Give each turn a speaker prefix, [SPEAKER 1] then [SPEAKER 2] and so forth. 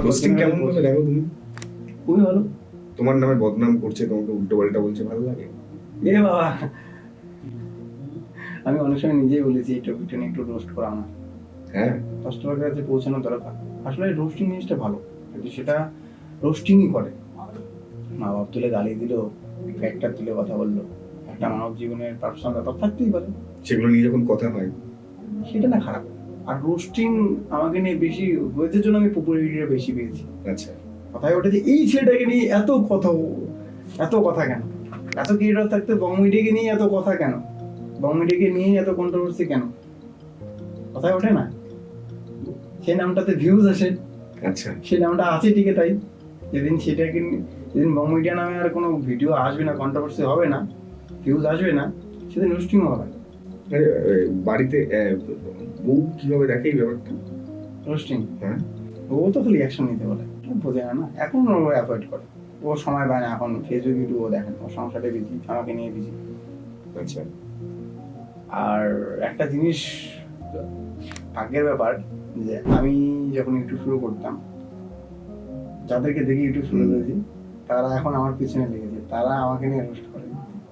[SPEAKER 1] Roasting কেমন ভাবে দেখো তুমি?
[SPEAKER 2] খুবই ভালো।
[SPEAKER 1] তোমার নামে বদনাম করছে, তোমাকে উল্টো পাল্টা বলছে, ভালো লাগে?
[SPEAKER 2] এ বাবা, আমি অনেক সময় নিজেই বলেছি এই টপিকটা নিয়ে একটু রোস্ট করা আমার
[SPEAKER 1] হ্যাঁ,
[SPEAKER 2] কাস্টমারের কাছে পৌঁছানো দরকার। আসলে রোস্টিং জিনিসটা ভালো, যদি সেটা রোস্টিংই করে, মা বাপ তুলে গালি দিল, ফ্যাক্টর তুলে কথা বললো, একটা মানব জীবনের পার্সোনাল ব্যাপার থাকতেই পারে,
[SPEAKER 1] সেগুলো নিয়ে যখন কথা হয়
[SPEAKER 2] সেটা না খারাপ। আর রোস্টিং আমাকে নিয়ে বেশি হয়েছে জন্য আমি পপুলারিটিটা বেশি পেয়েছি।
[SPEAKER 1] আচ্ছা,
[SPEAKER 2] কথায় ওঠে যে এই ছেলেটাকে নিয়ে এত কথা কেন, এত ক্রিয়েটর থাকতে বং মিডিয়াকে নিয়ে এত কথা কেন, বং মিডিয়াকে নিয়ে এত কন্ট্রোভার্সি কেন, কথায় ওঠে না। সেই নামটাতে ভিউজ আসে,
[SPEAKER 1] আচ্ছা,
[SPEAKER 2] সেই নামটা আছে ঠিকই, তাই যেদিন সেটাকে যেদিন বং মিডিয়া নামে আর কোনো ভিডিও আসবে না, কন্ট্রোভার্সি হবে না, ভিউজ আসবে না, সেদিন রোস্টিং হবে।
[SPEAKER 1] বাড়িতে বউ কিভাবে দেখে এই ব্যাপারটা?
[SPEAKER 2] রোস্টিং,
[SPEAKER 1] হ্যাঁ,
[SPEAKER 2] ও তো খালি অ্যাকশন নিতে বলে, বোঝে না, এখন ও অ্যাভয়েড করে, ও সময় পায় না, এখন ফেসবুক ইউটিউব ও দেখেন, ওর সংসারে বিজি, আমাকে নিয়ে বিজি।
[SPEAKER 1] আচ্ছা,
[SPEAKER 2] আর একটা জিনিস ভাগ্যের ব্যাপার, যে আমি যখন ইউটিউব শুরু করতাম, যাদেরকে দেখে ইউটিউব শুরু করেছি, তারা এখন আমার পিছনে লেগেছে, তারা আমাকে নিয়ে রোস্ট করে।